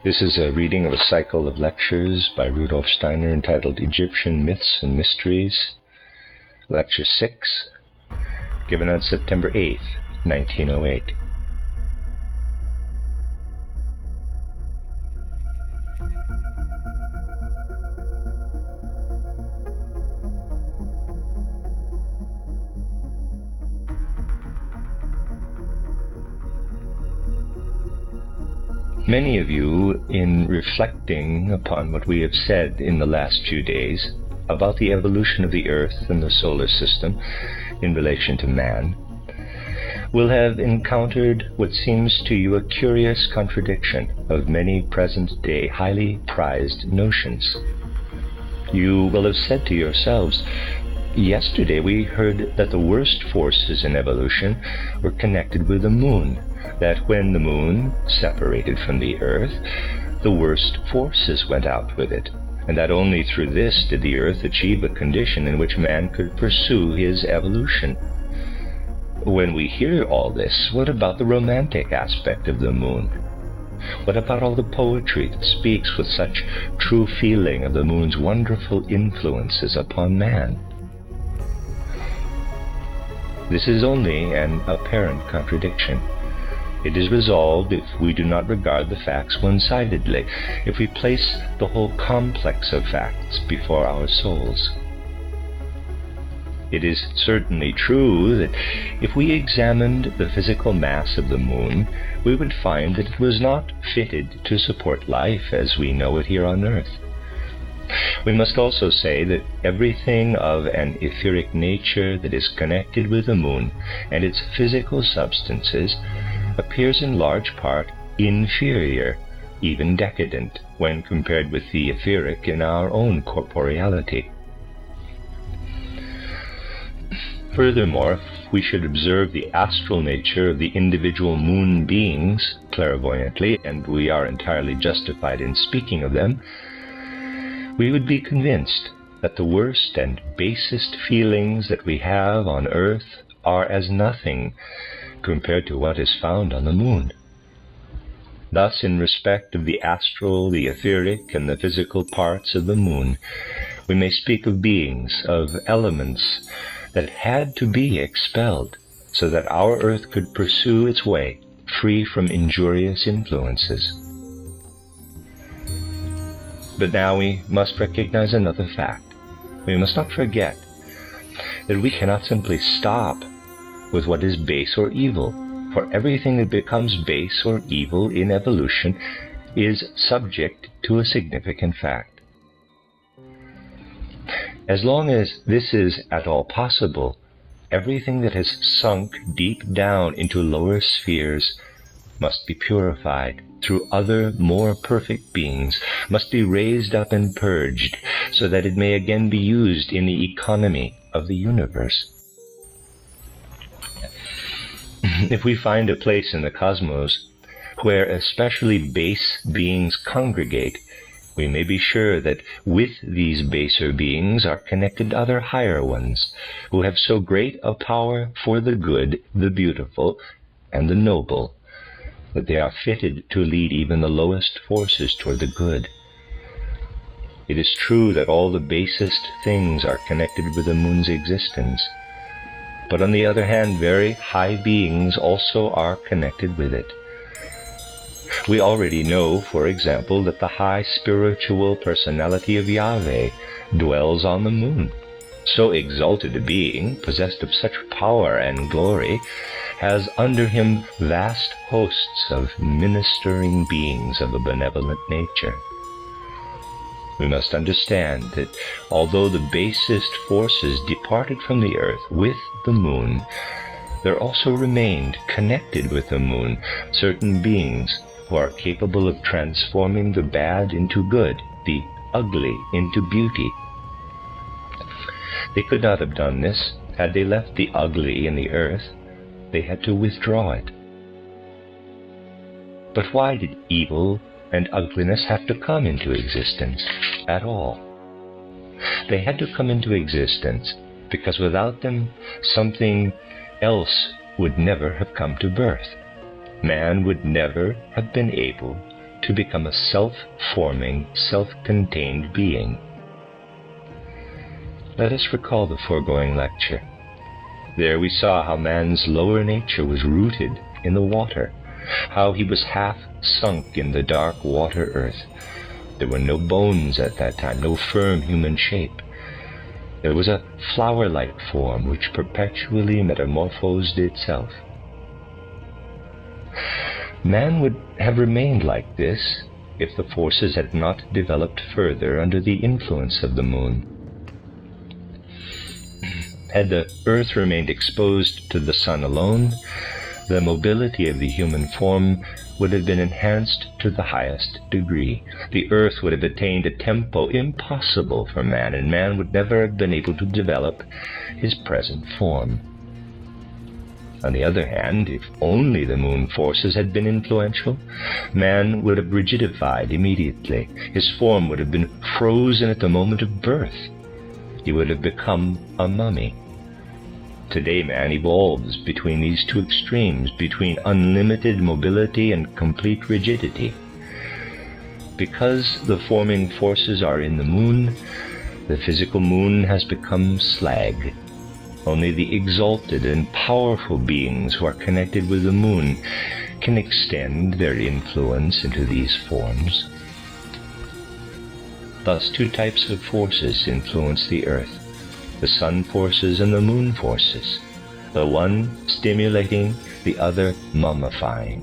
This is a reading of a cycle of lectures by Rudolf Steiner entitled Egyptian Myths and Mysteries, Lecture 6, given on September 8th, 1908. Many of you, in reflecting upon what we have said in the last few days about the evolution of the Earth and the solar system in relation to man, will have encountered what seems to you a curious contradiction of many present-day highly prized notions. You will have said to yourselves, yesterday we heard that the worst forces in evolution were connected with the moon, that when the moon separated from the earth, the worst forces went out with it, and that only through this did the earth achieve a condition in which man could pursue his evolution. When we hear all this, what about the romantic aspect of the moon? What about all the poetry that speaks with such true feeling of the moon's wonderful influences upon man? This is only an apparent contradiction. It is resolved if we do not regard the facts one-sidedly, if we place the whole complex of facts before our souls. It is certainly true that if we examined the physical mass of the moon, we would find that it was not fitted to support life as we know it here on earth. We must also say that everything of an etheric nature that is connected with the moon and its physical substances appears in large part inferior, even decadent, when compared with the etheric in our own corporeality. Furthermore, if we should observe the astral nature of the individual moon beings clairvoyantly, and we are entirely justified in speaking of them, we would be convinced that the worst and basest feelings that we have on earth are as nothing compared to what is found on the moon. Thus, in respect of the astral, the etheric, and the physical parts of the moon, we may speak of beings, of elements that had to be expelled so that our earth could pursue its way free from injurious influences. But now we must recognize another fact. We must not forget that we cannot simply stop with what is base or evil, for everything that becomes base or evil in evolution is subject to a significant fact. As long as this is at all possible, everything that has sunk deep down into lower spheres must be purified through other, more perfect beings, must be raised up and purged, so that it may again be used in the economy of the universe. If we find a place in the cosmos where especially base beings congregate, we may be sure that with these baser beings are connected other higher ones, who have so great a power for the good, the beautiful, and the noble, that they are fitted to lead even the lowest forces toward the good. It is true that all the basest things are connected with the moon's existence, but on the other hand, very high beings also are connected with it. We already know, for example, that the high spiritual personality of Yahweh dwells on the moon. So exalted a being, possessed of such power and glory, has under him vast hosts of ministering beings of a benevolent nature. We must understand that although the basest forces departed from the earth with the moon, there also remained connected with the moon certain beings who are capable of transforming the bad into good, the ugly into beauty. They could not have done this had they left the ugly in the earth. They had to withdraw it. But why did evil and ugliness have to come into existence at all? They had to come into existence because without them something else would never have come to birth. Man would never have been able to become a self-forming, self-contained being. Let us recall the foregoing lecture. There we saw how man's lower nature was rooted in the water, how he was half sunk in the dark water earth. There were no bones at that time, no firm human shape. There was a flower-like form which perpetually metamorphosed itself. Man would have remained like this if the forces had not developed further under the influence of the moon. Had the earth remained exposed to the sun alone, the mobility of the human form would have been enhanced to the highest degree. The earth would have attained a tempo impossible for man, and man would never have been able to develop his present form. On the other hand, if only the moon forces had been influential, man would have rigidified immediately. His form would have been frozen at the moment of birth. He would have become a mummy. Today man evolves between these two extremes, between unlimited mobility and complete rigidity. Because the forming forces are in the moon, the physical moon has become slag. Only the exalted and powerful beings who are connected with the moon can extend their influence into these forms. Thus, two types of forces influence the earth: the sun forces and the moon forces, the one stimulating, the other mummifying.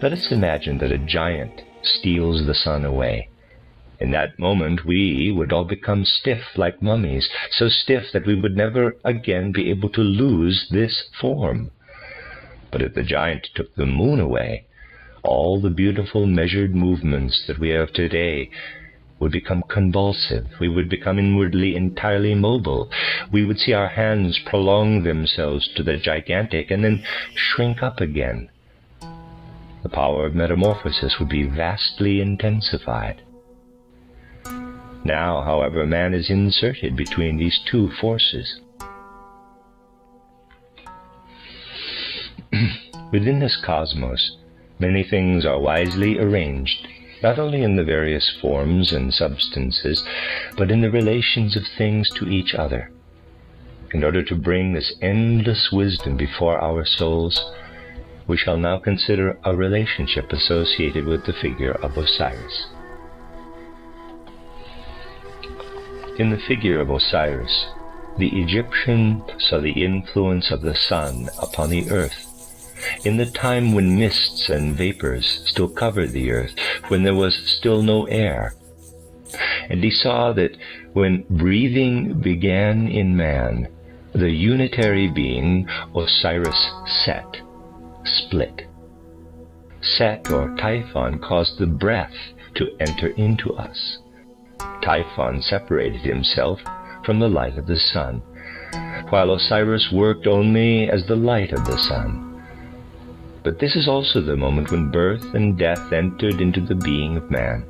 Let us imagine that a giant steals the sun away. In that moment we would all become stiff like mummies, so stiff that we would never again be able to lose this form. But if the giant took the moon away, all the beautiful measured movements that we have today would become convulsive. We would become inwardly entirely mobile. We would see our hands prolong themselves to the gigantic and then shrink up again. The power of metamorphosis would be vastly intensified. Now, however, man is inserted between these two forces. Within this cosmos, many things are wisely arranged, not only in the various forms and substances, but in the relations of things to each other. In order to bring this endless wisdom before our souls, we shall now consider a relationship associated with the figure of Osiris. In the figure of Osiris, the Egyptian saw the influence of the sun upon the earth. In the time when mists and vapors still covered the earth, when there was still no air. And he saw that when breathing began in man, the unitary being, Osiris Set, split. Set, or Typhon, caused the breath to enter into us. Typhon separated himself from the light of the sun, while Osiris worked only as the light of the sun. But this is also the moment when birth and death entered into the being of man,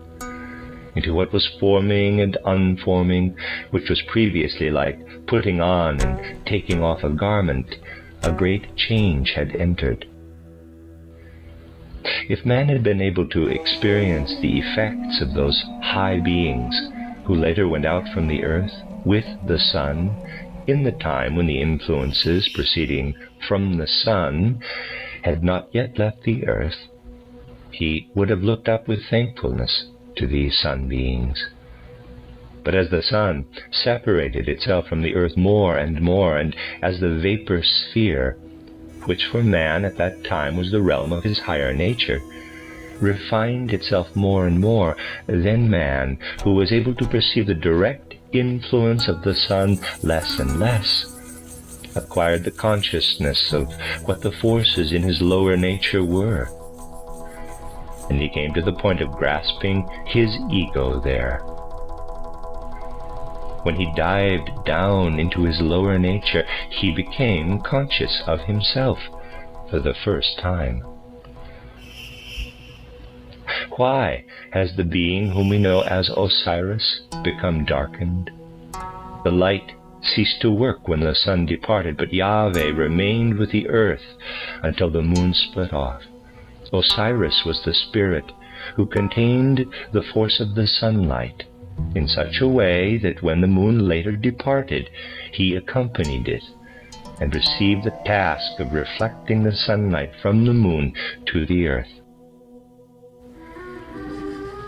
into what was forming and unforming, which was previously like putting on and taking off a garment. A great change had entered. If man had been able to experience the effects of those high beings who later went out from the earth with the sun, in the time when the influences proceeding from the sun had not yet left the earth, he would have looked up with thankfulness to these sun beings. But as the sun separated itself from the earth more and more, and as the vapor sphere, which for man at that time was the realm of his higher nature, refined itself more and more, then man, who was able to perceive the direct influence of the sun less and less, acquired the consciousness of what the forces in his lower nature were. And he came to the point of grasping his ego there. When he dived down into his lower nature, he became conscious of himself for the first time. Why has the being whom we know as Osiris become darkened? The light ceased to work when the sun departed, but Yahweh remained with the earth until the moon split off. Osiris was the spirit who contained the force of the sunlight in such a way that when the moon later departed, he accompanied it and received the task of reflecting the sunlight from the moon to the earth.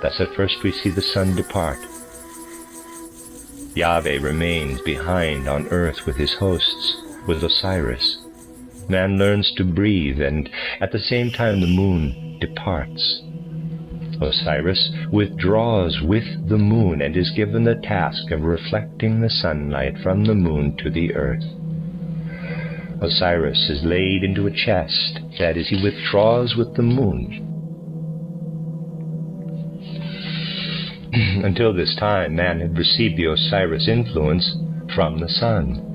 Thus at first we see the sun depart. Yahweh remains behind on earth with his hosts, with Osiris. Man learns to breathe, and at the same time the moon departs. Osiris withdraws with the moon and is given the task of reflecting the sunlight from the moon to the earth. Osiris is laid into a chest, that is, he withdraws with the moon. Until this time, man had received the Osiris influence from the sun.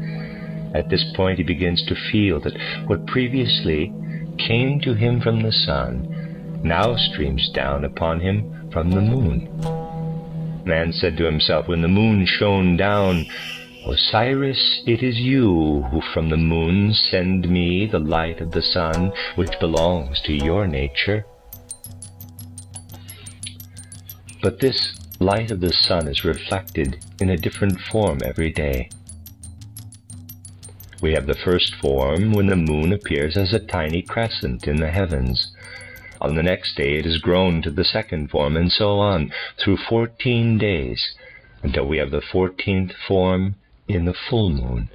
At this point, he begins to feel that what previously came to him from the sun now streams down upon him from the moon. Man said to himself, when the moon shone down, "Osiris, it is you who from the moon send me the light of the sun, which belongs to your nature." But this light of the sun is reflected in a different form every day. We have the first form when the moon appears as a tiny crescent in the heavens. On the next day it is grown to the second form, and so on, through 14 days, until we have the 14th form in the full moon.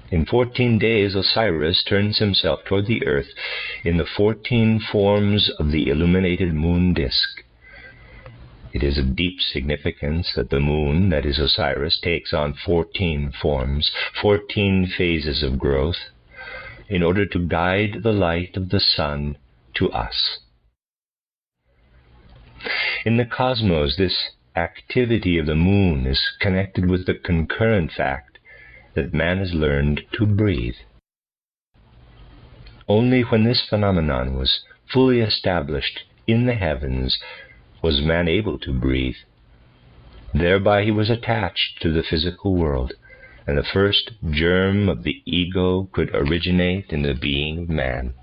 In 14 days Osiris turns himself toward the earth in the 14 forms of the illuminated moon disk. It is of deep significance that the moon, that is Osiris, takes on 14 forms, 14 phases of growth, in order to guide the light of the sun to us. In the cosmos, this activity of the moon is connected with the concurrent fact that man has learned to breathe. Only when this phenomenon was fully established in the heavens was man able to breathe. Thereby he was attached to the physical world, and the first germ of the ego could originate in the being of man.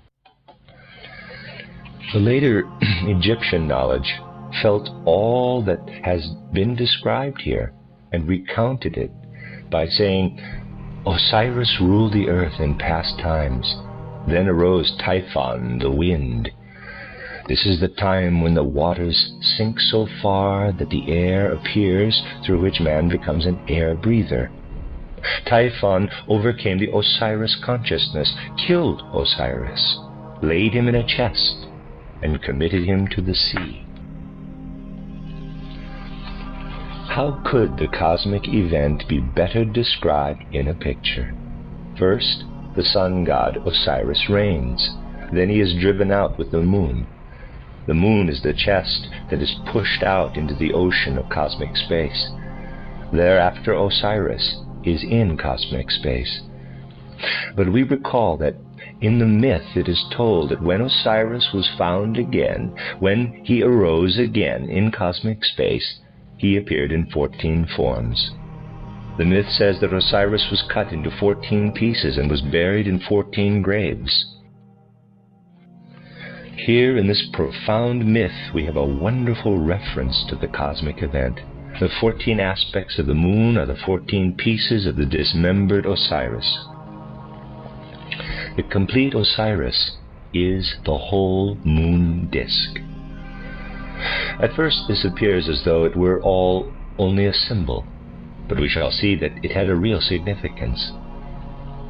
The later Egyptian knowledge felt all that has been described here and recounted it by saying, "Osiris ruled the earth in past times. Then arose Typhon, the wind. This is the time when the waters sink so far that the air appears, through which man becomes an air breather. Typhon overcame the Osiris consciousness, killed Osiris, laid him in a chest, and committed him to the sea." How could the cosmic event be better described in a picture? First, the sun god Osiris reigns. Then he is driven out with the moon. The moon is the chest that is pushed out into the ocean of cosmic space. Thereafter Osiris is in cosmic space. But we recall that in the myth it is told that when Osiris was found again, when he arose again in cosmic space, he appeared in 14 forms. The myth says that Osiris was cut into 14 pieces and was buried in 14 graves. Here in this profound myth we have a wonderful reference to the cosmic event. The 14 aspects of the moon are the 14 pieces of the dismembered Osiris. The complete Osiris is the whole moon disk. At first this appears as though it were all only a symbol, but we shall see that it had a real significance.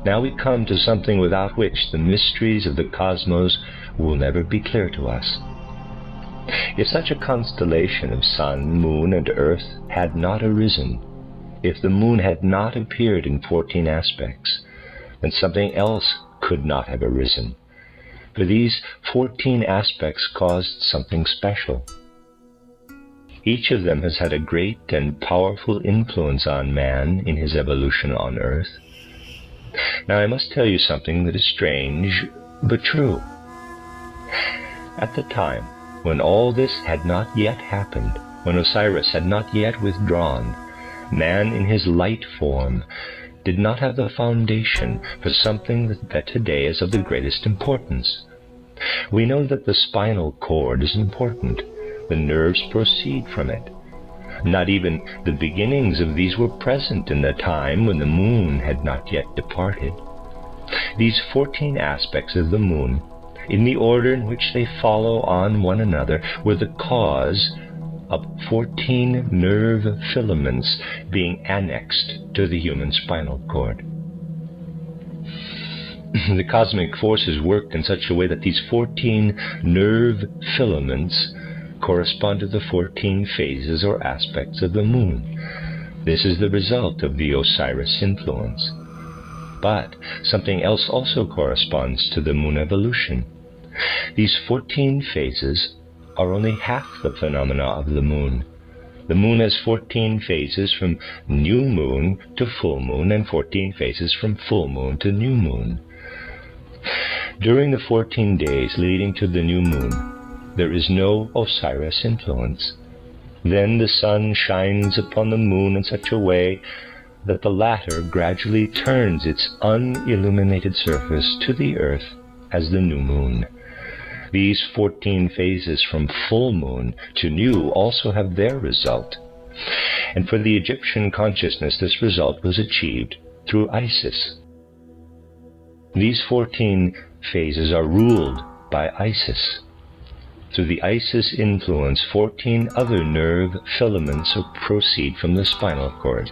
Now we come to something without which the mysteries of the cosmos will never be clear to us. If such a constellation of sun, moon, and earth had not arisen, if the moon had not appeared in 14 aspects, then something else could not have arisen. For these 14 aspects caused something special. Each of them has had a great and powerful influence on man in his evolution on earth. Now I must tell you something that is strange, but true. At the time when all this had not yet happened, when Osiris had not yet withdrawn, man in his light form did not have the foundation for something that today is of the greatest importance. We know that the spinal cord is important. The nerves proceed from it. Not even the beginnings of these were present in the time when the moon had not yet departed. These 14 aspects of the moon, in the order in which they follow on one another, were the cause of 14 nerve filaments being annexed to the human spinal cord. The cosmic forces worked in such a way that these 14 nerve filaments correspond to the 14 phases or aspects of the moon. This is the result of the Osiris influence. But something else also corresponds to the moon evolution. These 14 phases are only half the phenomena of the moon. The moon has 14 phases from new moon to full moon, and 14 phases from full moon to new moon. During the 14 days leading to the new moon, there is no Osiris influence. Then the sun shines upon the moon in such a way that the latter gradually turns its unilluminated surface to the earth as the new moon. These 14 phases from full moon to new also have their result. And for the Egyptian consciousness, this result was achieved through Isis. These 14 phases are ruled by Isis. Through the Isis influence, 14 other nerve filaments proceed from the spinal cord.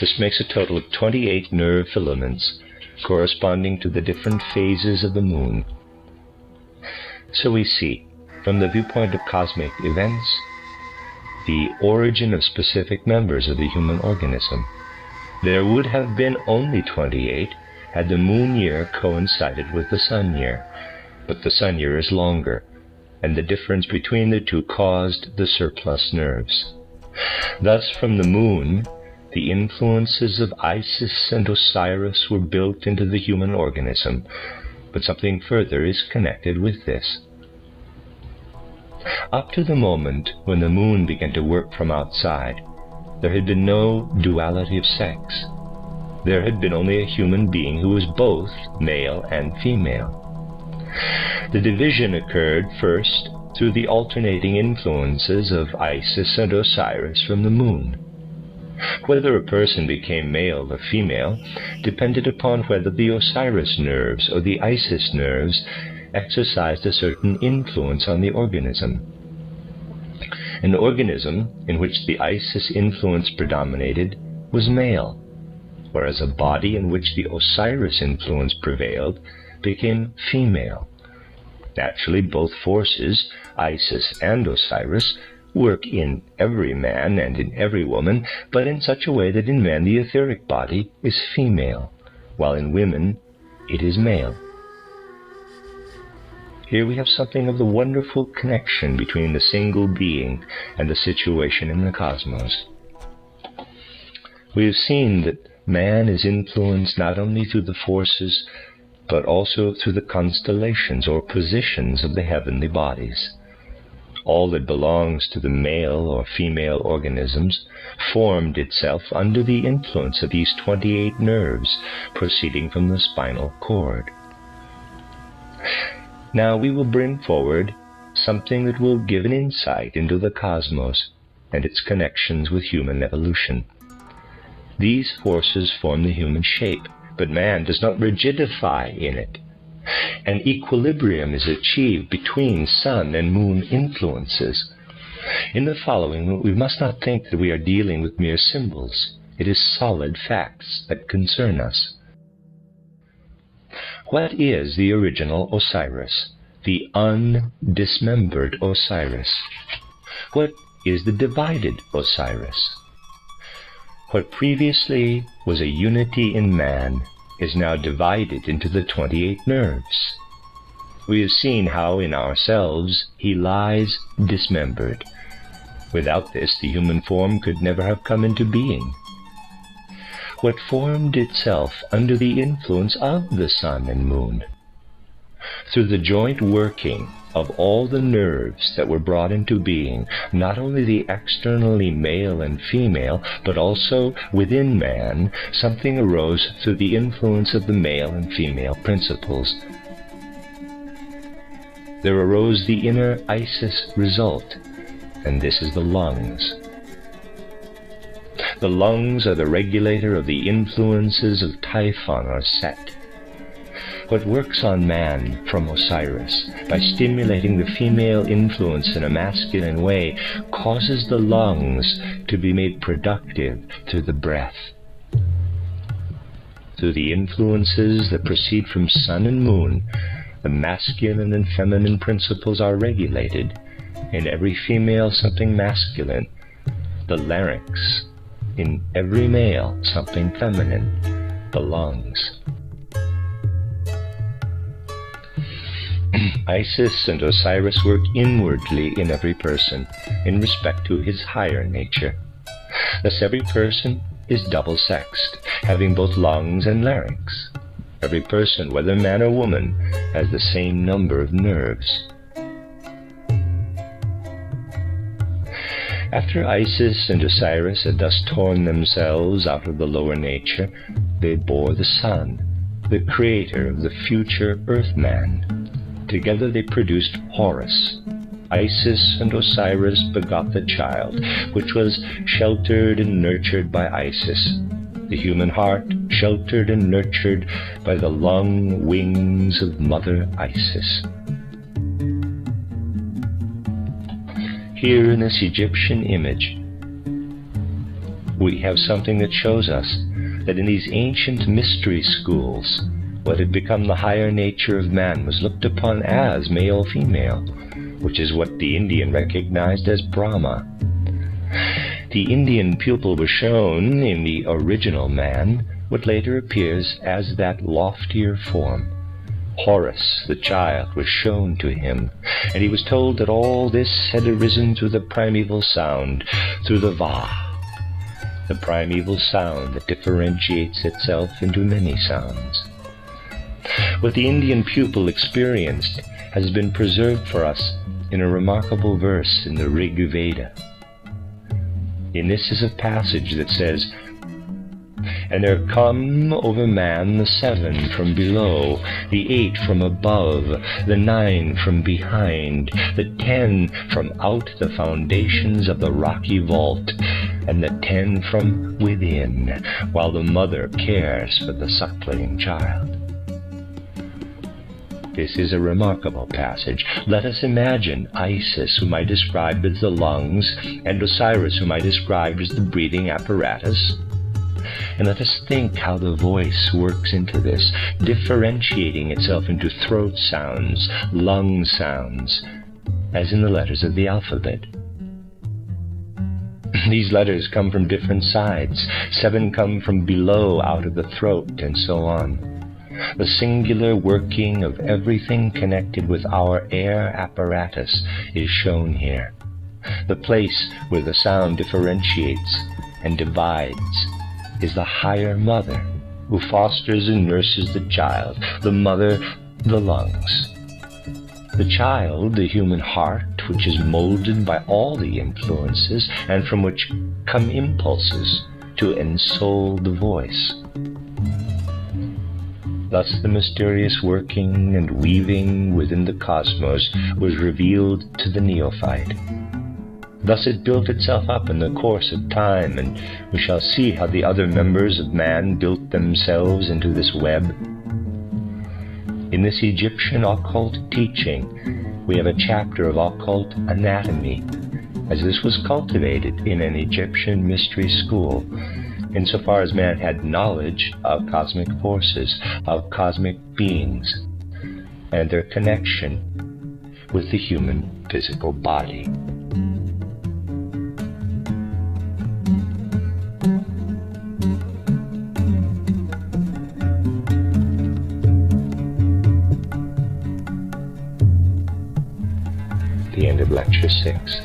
This makes a total of 28 nerve filaments corresponding to the different phases of the moon. So we see, from the viewpoint of cosmic events, the origin of specific members of the human organism. There would have been only 28 had the moon year coincided with the sun year, but the sun year is longer, and the difference between the two caused the surplus nerves. Thus, from the moon, the influences of Isis and Osiris were built into the human organism, but something further is connected with this. Up to the moment when the moon began to work from outside, there had been no duality of sex. There had been only a human being who was both male and female. The division occurred first through the alternating influences of Isis and Osiris from the moon. Whether a person became male or female depended upon whether the Osiris nerves or the Isis nerves exercised a certain influence on the organism. An organism in which the Isis influence predominated was male, whereas a body in which the Osiris influence prevailed became female. Naturally, both forces, Isis and Osiris, work in every man and in every woman, but in such a way that in man the etheric body is female, while in women it is male. Here we have something of the wonderful connection between the single being and the situation in the cosmos. We have seen that man is influenced not only through the forces, but also through the constellations or positions of the heavenly bodies. All that belongs to the male or female organisms formed itself under the influence of these 28 nerves proceeding from the spinal cord. Now we will bring forward something that will give an insight into the cosmos and its connections with human evolution. These forces form the human shape, but man does not rigidify in it. An equilibrium is achieved between sun and moon influences. In the following, we must not think that we are dealing with mere symbols. It is solid facts that concern us. What is the original Osiris, the undismembered Osiris? What is the divided Osiris? What previously was a unity in man is now divided into the 28 nerves. We have seen how in ourselves he lies dismembered. Without this, the human form could never have come into being. What formed itself under the influence of the sun and moon? Through the joint working of all the nerves that were brought into being, not only the externally male and female, but also within man, something arose through the influence of the male and female principles. there arose the inner Isis result, and this is the lungs. The lungs are the regulator of the influences of Typhon or Set. What works on man from Osiris, by stimulating the female influence in a masculine way, causes the lungs to be made productive through the breath. Through the influences that proceed from sun and moon, the masculine and feminine principles are regulated. In every female, something masculine. The larynx. In every male, something feminine. The lungs. Isis and Osiris work inwardly in every person, in respect to his higher nature. Thus every person is double-sexed, having both lungs and larynx. Every person, whether man or woman, has the same number of nerves. After Isis and Osiris had thus torn themselves out of the lower nature, they bore the sun, the creator of the future Earthman. Together they produced Horus. Isis and Osiris begot the child, which was sheltered and nurtured by Isis. The human heart, sheltered and nurtured by the long wings of Mother Isis. Here in this Egyptian image, we have something that shows us that in these ancient mystery schools, what had become the higher nature of man was looked upon as male-female, which is what the Indian recognized as Brahma. The Indian pupil was shown in the original man what later appears as that loftier form. Horus, the child, was shown to him, and he was told that all this had arisen through the primeval sound, through the Va, the primeval sound that differentiates itself into many sounds. What the Indian pupil experienced has been preserved for us in a remarkable verse in the Rig Veda. In this is a passage that says, "And there come over man the 7 from below, the 8 from above, the 9 from behind, the 10 from out the foundations of the rocky vault, and the 10 from within, while the mother cares for the suckling child." This is a remarkable passage. Let us imagine Isis, whom I described as the lungs, and Osiris, whom I described as the breathing apparatus. And let us think how the voice works into this, differentiating itself into throat sounds, lung sounds, as in the letters of the alphabet. These letters come from different sides. 7 come from below, out of the throat, and so on. The singular working of everything connected with our air apparatus is shown here. The place where the sound differentiates and divides is the higher mother, who fosters and nurses the child, the mother, the lungs. The child, the human heart, which is molded by all the influences, and from which come impulses to ensoul the voice. Thus the mysterious working and weaving within the cosmos was revealed to the neophyte. Thus it built itself up in the course of time, and we shall see how the other members of man built themselves into this web. In this Egyptian occult teaching, we have a chapter of occult anatomy, as this was cultivated in an Egyptian mystery school, insofar as man had knowledge of cosmic forces, of cosmic beings, and their connection with the human physical body. The end of Lecture 6.